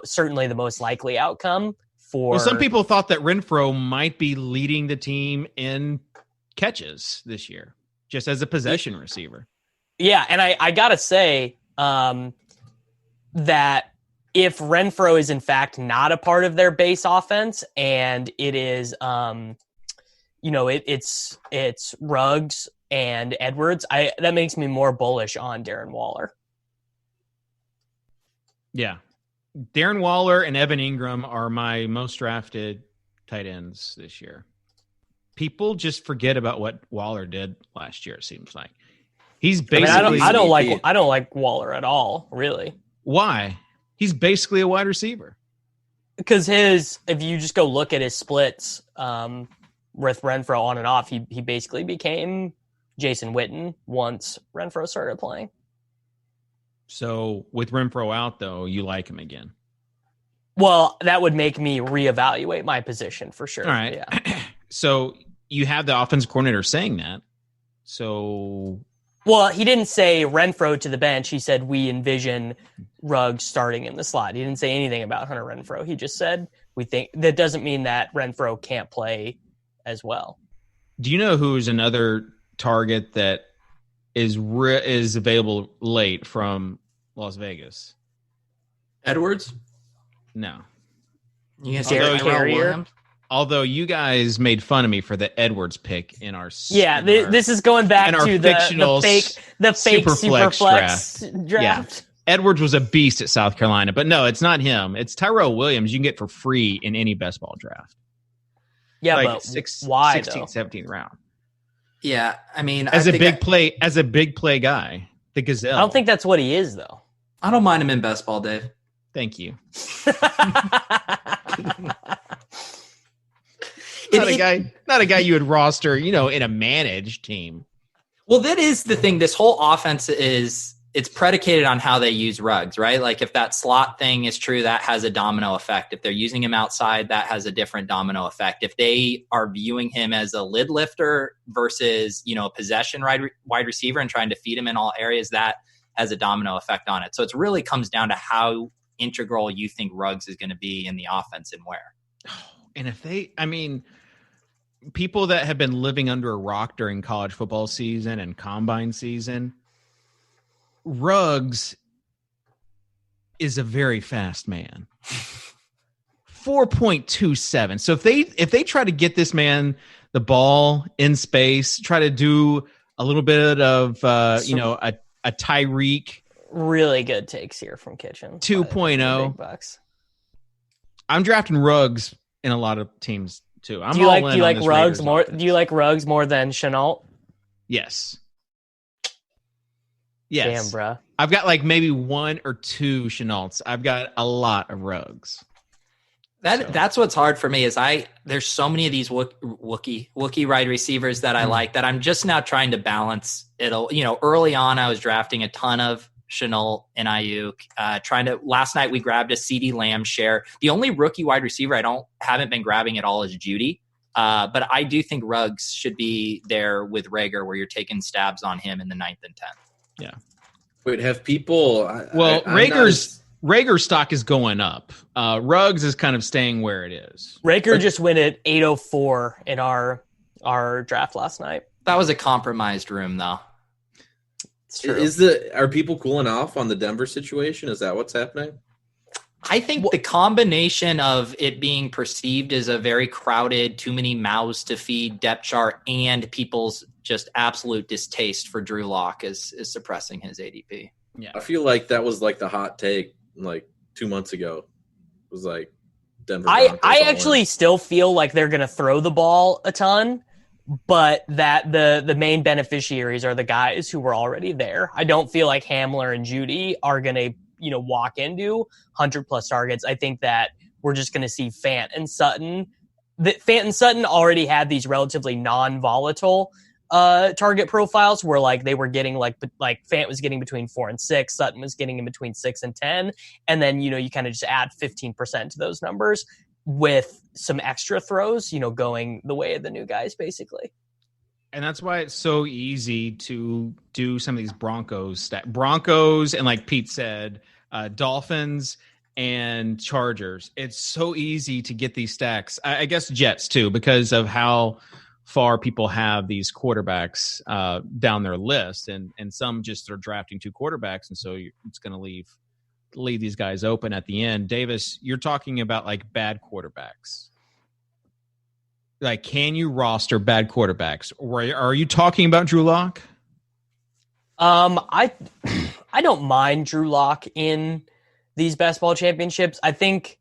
certainly the most likely outcome for. Well, some people thought that Renfrow might be leading the team in catches this year, just as a possession receiver. Yeah, and I gotta say that if Renfrow is in fact not a part of their base offense, and it is, it's Ruggs and Edwards, that makes me more bullish on Darren Waller. Yeah. Darren Waller and Evan Ingram are my most drafted tight ends this year. People just forget about what Waller did last year, it seems like. He's basically I don't like Waller at all, really. Why? He's basically a wide receiver. because if you just go look at his splits with Renfroe on and off, he basically became Jason Witten once Renfroe started playing. So with Renfroe out, though, you like him again. Well, that would make me reevaluate my position for sure. All right. Yeah. So you have the offensive coordinator saying that. So, well, he didn't say Renfroe to the bench. He said we envision Ruggs starting in the slot. He didn't say anything about Hunter Renfroe. He just said we think. That doesn't mean that Renfroe can't play as well. Do you know who's another target that is available late from Las Vegas? Edwards? No. You Derrick Carrier? Although you guys made fun of me for the Edwards pick in our this is going back to the fake Superflex draft. Yeah. Edwards was a beast at South Carolina, but no, it's not him. It's Tyrell Williams. You can get for free in any best ball draft. Yeah, like but why 16th, 17th round. Yeah, I mean, as a big play guy, the Gazelle. I don't think that's what he is, though. I don't mind him in best ball, Dave. Thank you. Not a guy you would roster, in a managed team. Well, that is the thing. This whole offense it's predicated on how they use Ruggs, right? Like if that slot thing is true, that has a domino effect. If they're using him outside, that has a different domino effect. If they are viewing him as a lid lifter versus, a possession wide receiver and trying to feed him in all areas, that has a domino effect on it. So it really comes down to how integral you think Ruggs is going to be in the offense and where. And people that have been living under a rock during college football season and combine season, Ruggs is a very fast man. 4.27. So if they try to get this man the ball in space, try to do a little bit of a Tyreek. Really good takes here from Kitchen. 2.0. I'm drafting Ruggs in a lot of teams too. Do you like Ruggs more? Do you like Ruggs more than Chenault? Yes. Damn, bro. I've got like maybe one or two Chenaults. I've got a lot of Ruggs. That's what's hard for me is there's so many of these Wookie wide receivers that I like that I'm just now trying to balance it. Early on I was drafting a ton of Chenault and Ayuk. Last night we grabbed a CeeDee Lamb share. The only rookie wide receiver I haven't been grabbing at all is Judy. But I do think Ruggs should be there with Rager where you're taking stabs on him in the 9th and 10th. Yeah. Wait, have people? Rager's stock is going up. Ruggs is kind of staying where it is. Rager just went at 804 in our draft last night. That was a compromised room, though. It's true. Are people cooling off on the Denver situation? Is that what's happening? I think the combination of it being perceived as a very crowded, too many mouths to feed depth chart and people's just absolute distaste for Drew Lock is suppressing his ADP. Yeah, I feel like that was like the hot take like 2 months ago. It was like Denver. I actually still feel like they're going to throw the ball a ton, but that the main beneficiaries are the guys who were already there. I don't feel like Hamler and Judy are going to walk into 100+ targets. I think that we're just going to see Fant and Sutton. Fant and Sutton already had these relatively non-volatile target profiles where like they were getting like Fant was getting between 4 and 6, Sutton was getting in between 6 and 10, and then you kind of just add 15% to those numbers with some extra throws, going the way of the new guys basically. And that's why it's so easy to do some of these Broncos and like Pete said, Dolphins and Chargers. It's so easy to get these stacks. I guess Jets too, because of how far people have these quarterbacks down their list, and some just are drafting 2 quarterbacks, and so it's going to leave these guys open at the end. Davis, you're talking about like bad quarterbacks. Like, can you roster bad quarterbacks? Or are you talking about Drew Lock? I don't mind Drew Lock in these best ball championships. I think,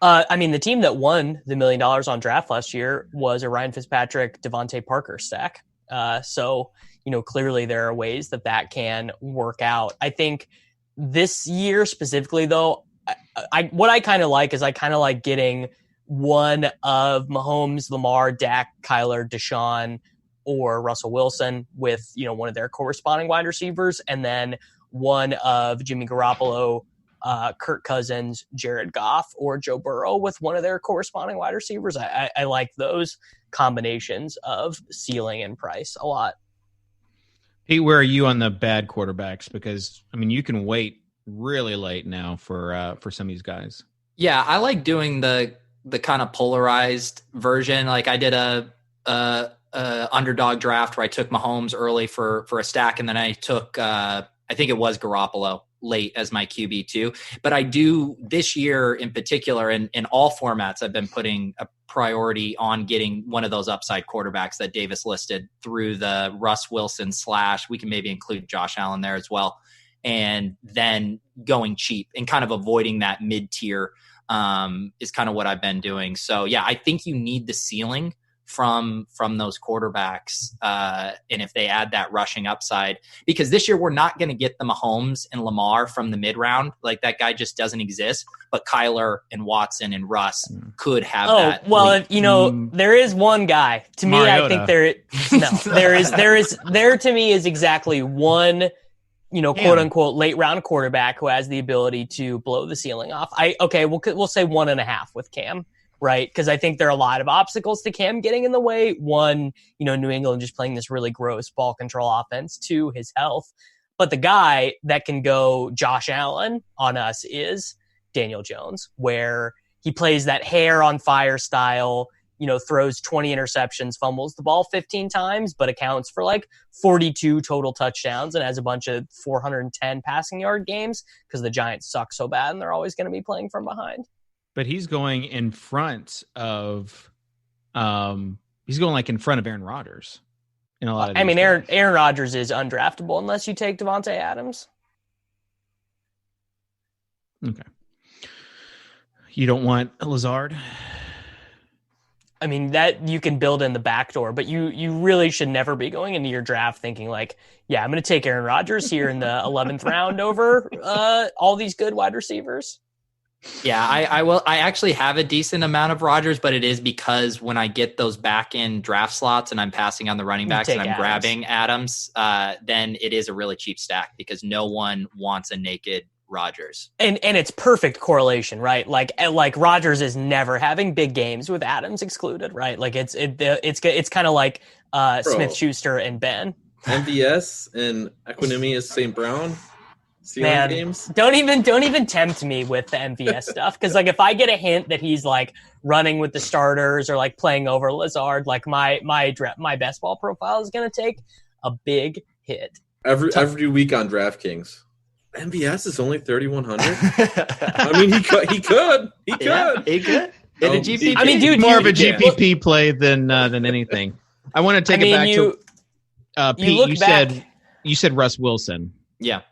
the team that won the $1 million on draft last year was a Ryan Fitzpatrick, Devontae Parker stack. So, clearly there are ways that can work out. I think this year specifically, though, what I kind of like is I kind of like getting one of Mahomes, Lamar, Dak, Kyler, Deshaun, or Russell Wilson with, one of their corresponding wide receivers, and then one of Jimmy Garoppolo, Kirk Cousins, Jared Goff, or Joe Burrow with one of their corresponding wide receivers. I like those combinations of ceiling and price a lot. Pete, where are you on the bad quarterbacks? Because, you can wait really late now for some of these guys. Yeah, I like doing the kind of polarized version. Like I did a underdog draft where I took Mahomes early for a stack, and then I took I think it was Garoppolo late as my QB2. But I do this year in particular, in all formats, I've been putting a priority on getting one of those upside quarterbacks that Davis listed through the Russ Wilson / we can maybe include Josh Allen there as well. And then going cheap and kind of avoiding that mid-tier is kind of what I've been doing. So yeah, I think you need the ceiling from those quarterbacks. And if they add that rushing upside, because this year we're not going to get the Mahomes and Lamar from the mid round. Like that guy just doesn't exist, but Kyler and Watson and Russ could have that. Oh, well, there is one guy to me. Mariota. I think there to me is exactly one, quote unquote late round quarterback who has the ability to blow the ceiling off. We'll say 1.5 with Cam. Right, because I think there are a lot of obstacles to Cam getting in the way. One, New England just playing this really gross ball control offense. Two, his health. But the guy that can go Josh Allen on us is Daniel Jones, where he plays that hair on fire style, throws 20 interceptions, fumbles the ball 15 times, but accounts for like 42 total touchdowns and has a bunch of 410 passing yard games because the Giants suck so bad and they're always going to be playing from behind. But he's going in front of, in front of Aaron Rodgers. In a lot of Aaron Rodgers is undraftable unless you take Devontae Adams. Okay. You don't want Lazard? That you can build in the back door, but you really should never be going into your draft thinking like, yeah, I'm going to take Aaron Rodgers here in the 11th round over all these good wide receivers. Yeah, I will. I actually have a decent amount of Rodgers, but it is because when I get those back end draft slots and I'm passing on the running backs and I'm grabbing Adams, then it is a really cheap stack because no one wants a naked Rodgers. And it's perfect correlation, right? Like Rodgers is never having big games with Adams excluded, right? Like it's kind of like Smith-Schuster and Ben. MVS and Equinemius St. Brown. Man, games. Don't even tempt me with the MVS stuff because like if I get a hint that he's like running with the starters or like playing over Lazard, like my best ball profile is going to take a big hit every week on DraftKings. MVS is only 3,100. He could. Yeah, he could. In a GPP. Dude, more of a GPP play than anything. I want to take it back to Pete. You said Russ Wilson. Yeah.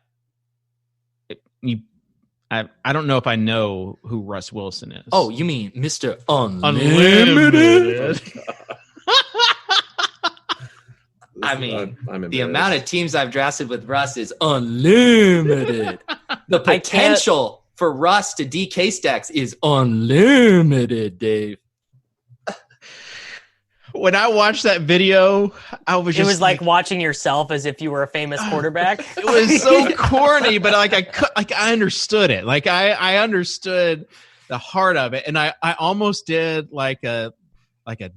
I don't know if I know who Russ Wilson is. Oh, you mean Mr. Unlimited? The amount of teams I've drafted with Russ is unlimited. The potential for Russ to DK stacks is unlimited, Dave. When I watched that video, it was like watching yourself as if you were a famous quarterback. It was so corny, but I understood it. Like I understood the heart of it, and I almost did like a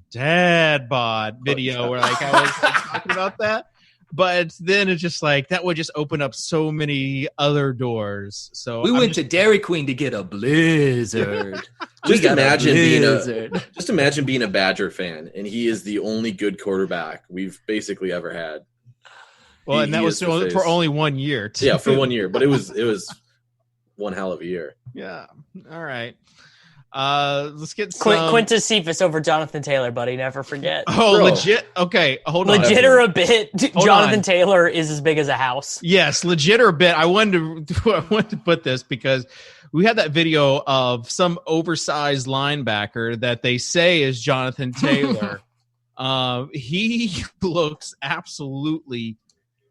dad bod video where like I was talking about that. But then it's just like that would just open up so many other doors. So we went to Dairy Queen to get a Blizzard. Just imagine being a Badger fan, and he is the only good quarterback we've basically ever had. Well, and that was for only 1 year. Yeah, for 1 year, but it was one hell of a year. Yeah. All right. Let's get some... Quintus Cephas over Jonathan Taylor, buddy. Never forget. Oh, legit. Okay, hold on. Legit or a bit, Jonathan Taylor is as big as a house. Yes, legit or a bit. I wanted to put this because we had that video of some oversized linebacker that they say is Jonathan Taylor. He looks absolutely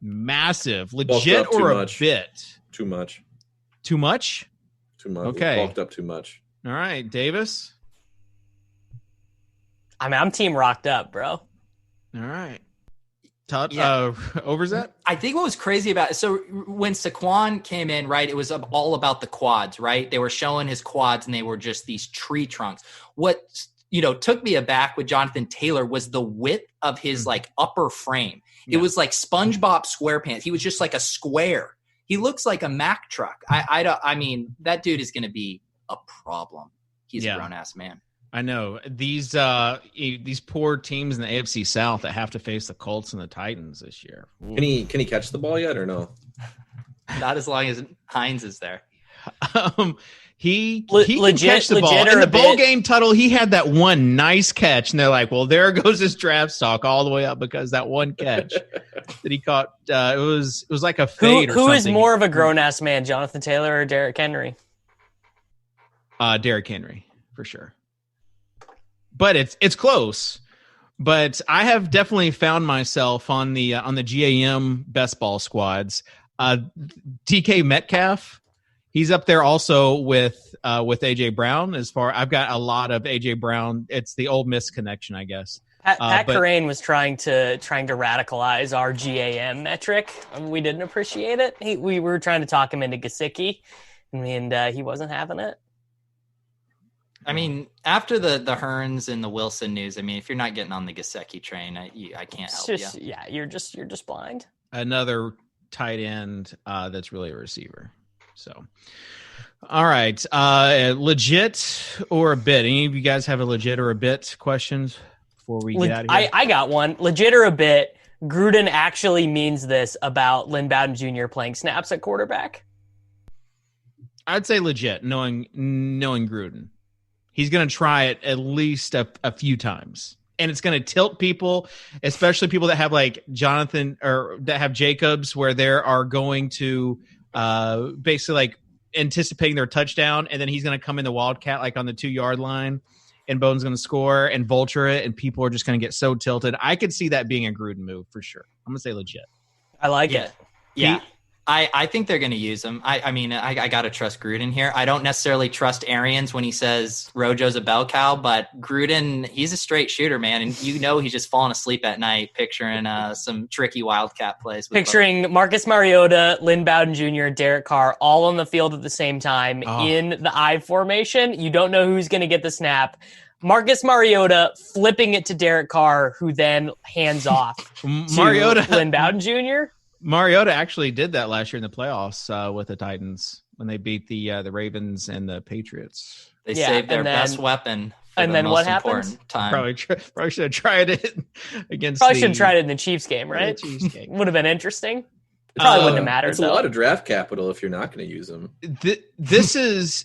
massive. Legit or a bit? Too much. Too much? Too much. Okay. Bulked up too much. All right, Davis. I mean, I'm team rocked up, bro. All right. Todd, Yeah. Overzet? I think what was crazy about it, so when Saquon came in, right, it was all about the quads, right? They were showing his quads and they were just these tree trunks. What, took me aback with Jonathan Taylor was the width of his like upper frame. It was like SpongeBob SquarePants. He was just like a square. He looks like a Mack truck. I mean, that dude is going to be a problem. He's a grown ass man. I know these poor teams in the AFC South that have to face the Colts and the Titans this year. Ooh. Can he catch the ball yet or no? Not as long as Hines is there. He can catch the ball. In the bowl game, Tuttle, he had that one nice catch, and they're like, well, there goes his draft stock all the way up because that one catch that he caught, it was like a fade or something. Who is more of a grown-ass man, Jonathan Taylor or Derrick Henry? Derrick Henry, for sure. But it's close. But I have definitely found myself on the GAM best ball squads. DK Metcalf, he's up there also with AJ Brown. I've got a lot of AJ Brown. It's the Ole Miss connection, I guess. Pat Kerrane was trying to radicalize our GAM metric. We didn't appreciate it. We were trying to talk him into Gesicki, and he wasn't having it. I mean, after the Hearns and the Wilson news, I mean, if you're not getting on the Gesicki train, I can't help you. Yeah, you're just blind. Another tight end that's really a receiver. So, all right, legit or a bit? Any of you guys have a legit or a bit questions before we get out of here? I got one. Legit or a bit? Gruden actually means this about Lynn Bowden Jr. playing snaps at quarterback? I'd say legit, knowing Gruden. He's going to try it at least a few times. And it's going to tilt people, especially people that have like Jonathan or that have Jacobs, where they are going to basically like anticipating their touchdown. And then he's going to come in the Wildcat like on the 2-yard line and Bone's going to score and vulture it. And people are just going to get so tilted. I could see that being a Gruden move for sure. I'm going to say legit. I like it. Yeah. I think they're going to use him. I mean, I got to trust Gruden here. I don't necessarily trust Arians when he says Rojo's a bell cow, but Gruden, he's a straight shooter, man. And he's just falling asleep at night picturing some tricky Wildcat plays. Picturing Marcus Mariota, Lynn Bowden Jr., Derek Carr, all on the field at the same time in the I formation. You don't know who's going to get the snap. Marcus Mariota flipping it to Derek Carr, who then hands off to Lynn Bowden Jr., Mariota actually did that last year in the playoffs with the Titans when they beat the Ravens and the Patriots. They saved their best weapon. And then what happens? Probably should have tried it against. Probably should have tried it in the Chiefs game, right? Chiefs game would have been interesting. Probably wouldn't have mattered. It's a lot of draft capital if you're not going to use them. This is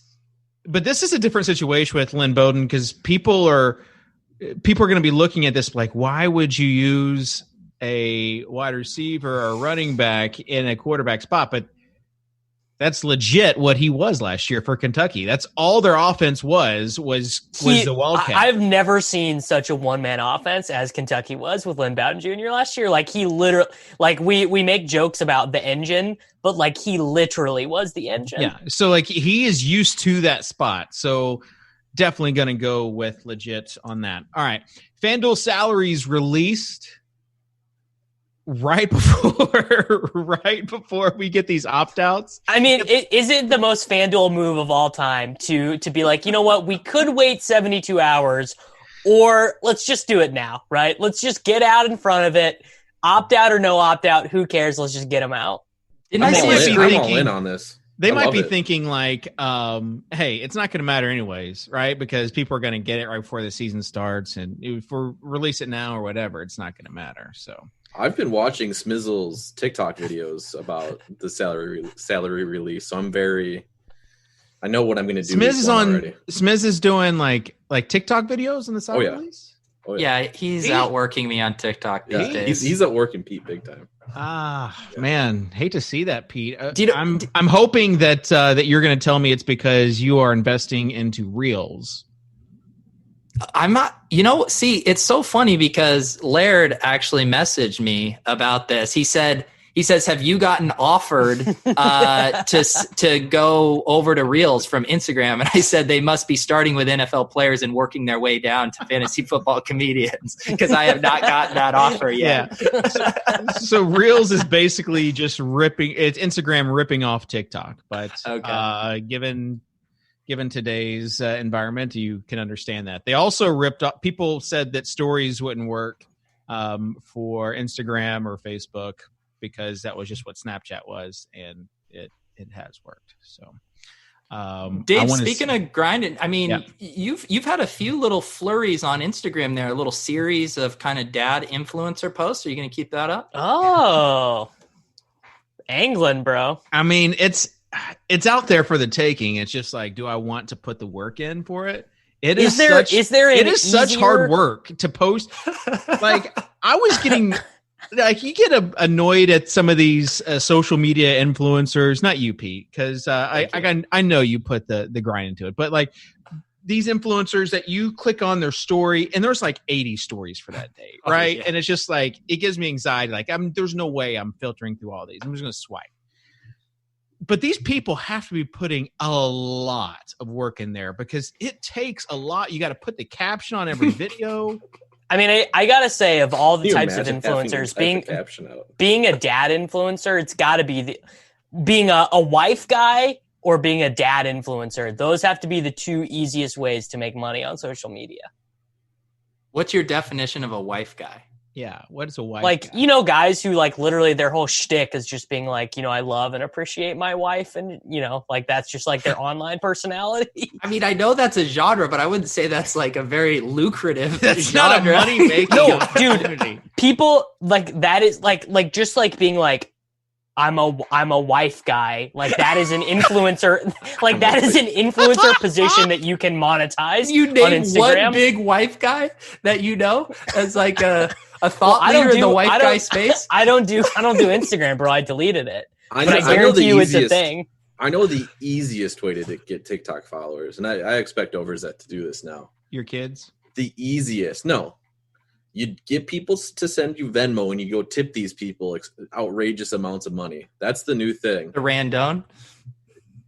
a different situation with Lynn Bowden because people are going to be looking at this like, why would you use a wide receiver or a running back in a quarterback spot? But that's legit what he was last year for Kentucky. That's all their offense was the Wildcat. I've never seen such a one-man offense as Kentucky was with Lynn Bowden Jr. last year. Like he literally, like we make jokes about the engine, but like he literally was the engine. Yeah. So like he is used to that spot. So definitely going to go with legit on that. All right. FanDuel salaries released right before we get these opt-outs. I mean, is it the most FanDuel move of all time to be like, you know what, we could wait 72 hours or let's just do it now, right? Let's just get out in front of it. Opt out or no opt out, who cares? Let's just get them out. I'm all in on this. They might be thinking like, hey, it's not going to matter anyways, right? Because people are going to get it right before the season starts. And if we release it now or whatever, it's not going to matter. So I've been watching Smizzle's TikTok videos about the salary release, so I know what I'm going to do. Smiz is doing like TikTok videos on the salary release. Oh, yeah, he's outworking me on TikTok these days. He's outworking Pete big time. Man, hate to see that, Pete. I'm hoping that you're going to tell me it's because you are investing into Reels. I'm not, see, it's so funny because Laird actually messaged me about this. He said He says, have you gotten offered to go over to Reels from Instagram? And I said, they must be starting with NFL players and working their way down to fantasy football comedians, because I have not gotten that offer yet. Yeah. So Reels is basically just it's Instagram ripping off TikTok. But given today's environment, you can understand that. They also ripped up, people said that stories wouldn't work for Instagram or Facebook, because that was just what Snapchat was, and it has worked. So, Dave, speaking of grinding, I mean, you've had a few little flurries on Instagram there, a little series of kind of dad influencer posts. Are you going to keep that up? Oh, angling, bro. I mean, it's out there for the taking. It's just like, do I want to put the work in for it? It is such hard work to post. Like, I was getting. Like, you get annoyed at some of these social media influencers, not you, Pete, because I know you put the grind into it, but like these influencers that you click on their story and there's like 80 stories for that day, right? And it's just like, it gives me anxiety. Like, there's no way I'm filtering through all these. I'm just going to swipe. But these people have to be putting a lot of work in there, because it takes a lot. You got to put the caption on every video. I mean, I gotta say, of all the types of influencers, being a dad influencer, it's got to be being a wife guy or being a dad influencer. Those have to be the two easiest ways to make money on social media. What's your definition of a wife guy? Yeah, what is a wife like guy? Guys who like literally their whole shtick is just being like, I love and appreciate my wife, and like that's just like their online personality. I mean, I know that's a genre, but I wouldn't say that's like a very lucrative that's genre. Not a money making. No, dude, people like that is like just like being like, I'm a wife guy. Like, that is an influencer. Like, that is an influencer position that you can monetize. You name on Instagram. One big wife guy that you know as like a thought leader in the wife guy space. I don't do Instagram, bro. I deleted it. I guarantee you it's a thing. I know the easiest way to get TikTok followers, and I expect Overzet to do this now. Your kids? The easiest. No. You get people to send you Venmo, and you go tip these people outrageous amounts of money. That's the new thing. The Randone?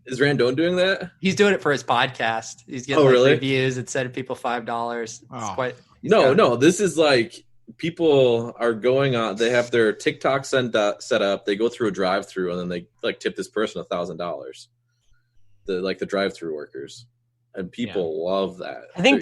Is Randone doing that? He's doing it for his podcast. He's getting reviews and sending people $5. Oh. No. This is like people are going on. They have their TikTok set up. They go through a drive-through, and then they like tip this person $1,000. The drive-through workers. And people love that. I think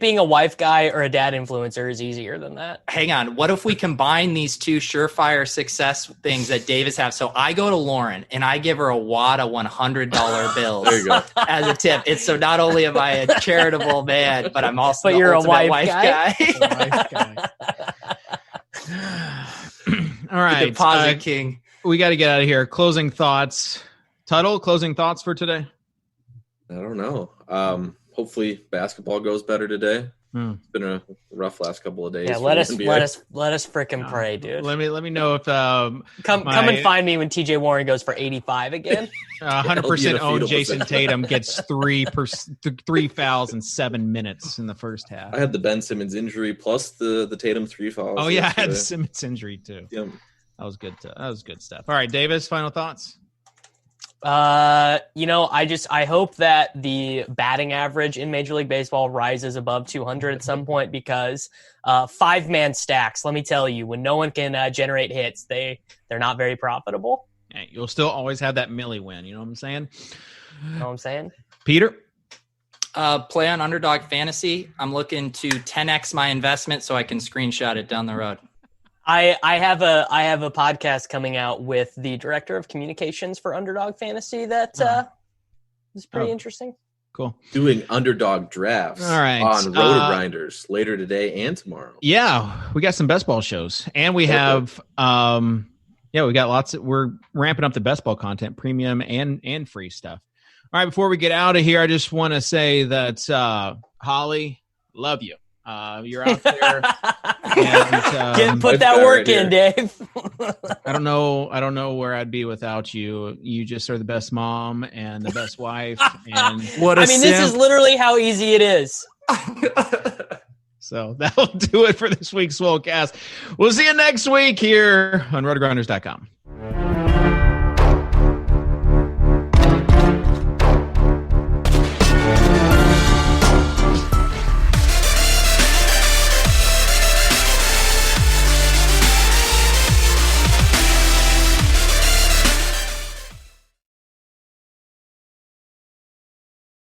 being a wife guy or a dad influencer is easier than that. Hang on. What if we combine these two surefire success things that Davis have? So I go to Lauren and I give her a wad of $100 bills there you go. as a tip. It's so not only am I a charitable man, but I'm also the ultimate wife guy. Wife guy. All right. The deposit king. We got to get out of here. Closing thoughts. Tuttle, closing thoughts for today? I don't know. Hopefully basketball goes better today. It's been a rough last couple of days. Yeah, let us frickin' pray, dude. Let me know if come and find me when TJ Warren goes for 85 again. 100% owned Jason Tatum gets 3 fouls in 7 minutes in the first half. I had the Ben Simmons injury plus the Tatum 3 fouls. Oh yeah, I had the Simmons injury too. Yep. That was good. That was good stuff. All right, Davis, final thoughts. I hope that the batting average in Major League Baseball rises above 200 at some point, because 5-man stacks, let me tell you, when no one can generate hits, they're not very profitable. Yeah, you'll still always have that Millie win. You know what I'm saying? Peter? Play on Underdog Fantasy. I'm looking to 10x my investment so I can screenshot it down the road. I have a podcast coming out with the director of communications for Underdog Fantasy that is pretty interesting. Cool. Doing underdog drafts on Roto Grinders later today and tomorrow. Yeah, we got some best ball shows, and we have we got lots. We're ramping up the best ball content, premium and free stuff. All right, before we get out of here, I just want to say that Holly, love you. You're out there. And, put that work in, Dave. I don't know where I'd be without you. You just are the best mom and the best wife. And this is literally how easy it is. So that'll do it for this week's Swolecast. We'll see you next week here on rotogrinders.com.